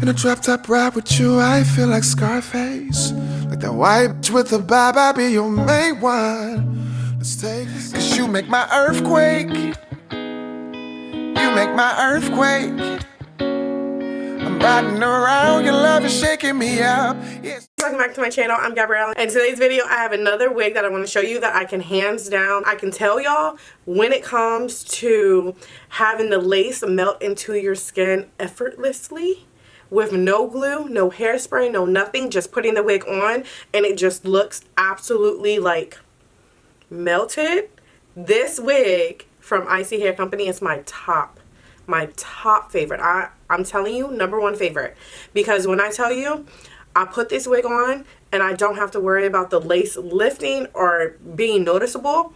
In a drop top ride with you, I feel like Scarface. Like that white bitch with the vibe, I'll be your main one. Let's take this. Cause you make my earthquake. You make my earthquake. I'm riding around, your love is shaking me up. Yes. Welcome back to my channel. I'm Gabrielle. In today's video, I have another wig that I want to show you that I can hands down, I can tell y'all when it comes to having the lace melt into your skin effortlessly. With no glue, no hairspray, no nothing, just putting the wig on and it just looks absolutely like melted. This wig from Isee Hair Company is my top favorite. I'm telling you, #1 favorite. Because when I tell you, I put this wig on and I don't have to worry about the lace lifting or being noticeable.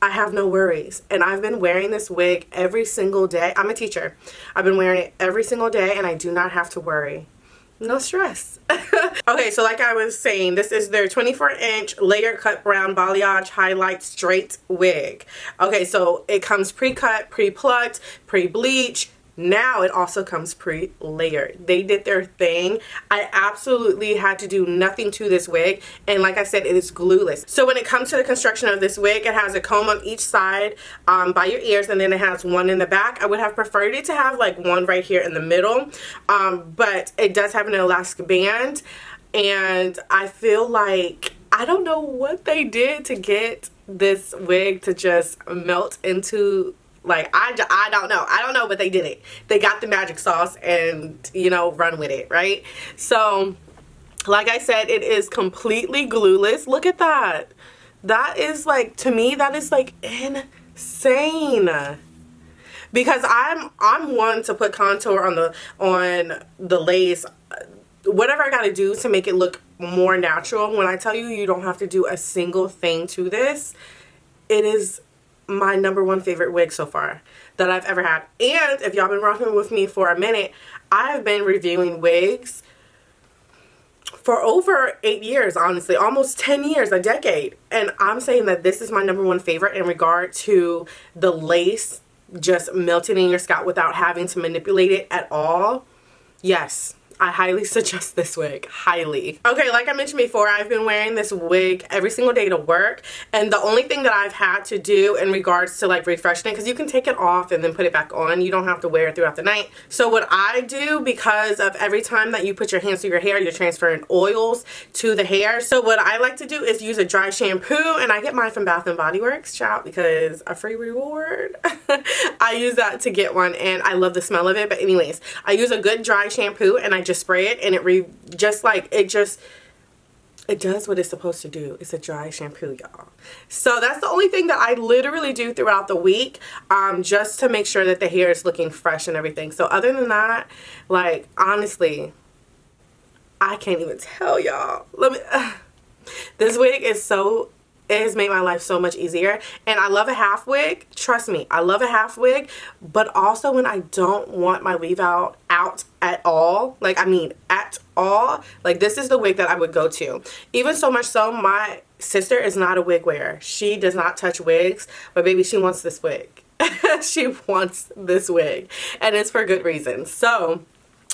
I have no worries, and I've been wearing this wig every single day. I'm a teacher. I've been wearing it every single day and I do not have to worry. No stress. Okay, so like I was saying, this is their 24-inch layer cut brown balayage highlight straight wig. Okay, so it comes pre-cut, pre-plucked, pre-bleached. Now it also comes pre-layered. They did their thing. I absolutely had to do nothing to this wig, and like I said, it is glueless. So when it comes to the construction of this wig, it has a comb on each side by your ears, and then it has one in the back. I would have preferred it to have like one right here in the middle, but it does have an elastic band, and I feel like, I don't know what they did to get this wig to just melt into, like, I don't know, but they did it. They got the magic sauce and, you know, run with it, right? So, like I said, it is completely glueless. Look at that. That is, like, to me, that is, like, insane. Because I'm one to put contour on the lace, whatever I gotta do to make it look more natural. When I tell you, you don't have to do a single thing to this, it is my #1 favorite wig so far that I've ever had. And if y'all been rocking with me for a minute, I've been reviewing wigs for over 8 years, honestly, almost 10 years, a decade. And I'm saying that this is my #1 favorite in regard to the lace just melting in your scalp without having to manipulate it at all. Yes, I highly suggest this wig. Highly. Okay, like I mentioned before, I've been wearing this wig every single day to work, and the only thing that I've had to do in regards to like refreshing it, because you can take it off and then put it back on, you don't have to wear it throughout the night. So what I do, because of every time that you put your hands through your hair, you're transferring oils to the hair. So what I like to do is use a dry shampoo, and I get mine from Bath & Body Works, child, because a free reward. I use that to get one, and I love the smell of it. But anyways, I use a good dry shampoo, and I just spray it, and it does what it's supposed to do. It's a dry shampoo, y'all. So that's the only thing that I literally do throughout the week, just to make sure that the hair is looking fresh and everything. So other than that, like, honestly, I can't even tell y'all. This wig is it has made my life so much easier. And I love a half wig. Trust me, I love a half wig. But also when I don't want my weave out at all, like, I mean at all, like, this is the wig that I would go to. Even so much so, my sister is not a wig wearer. She does not touch wigs, but baby, she wants this wig. She wants this wig, and it's for good reason. So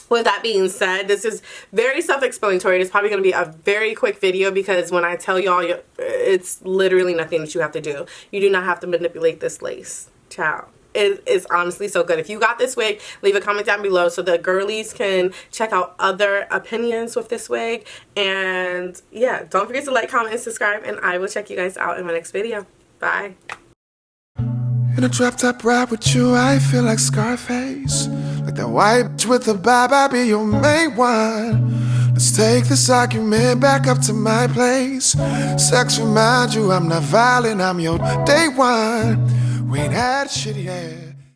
with that being said, this is very self-explanatory. It's probably going to be a very quick video, because when I tell y'all, it's literally nothing that you have to do. You do not have to manipulate this lace, child. It is honestly so good. If you got this wig, leave a comment down below so the girlies can check out other opinions with this wig. And yeah, don't forget to like, comment, and subscribe, and I will check you guys out in my next video. Bye. In a drop top ride with you, I feel like Scarface. Like that white bitch with the vibe, I'll be your main one. Let's take this argument back up to my place. Sex remind you I'm not violent, I'm your day one. We ain't had shit yet.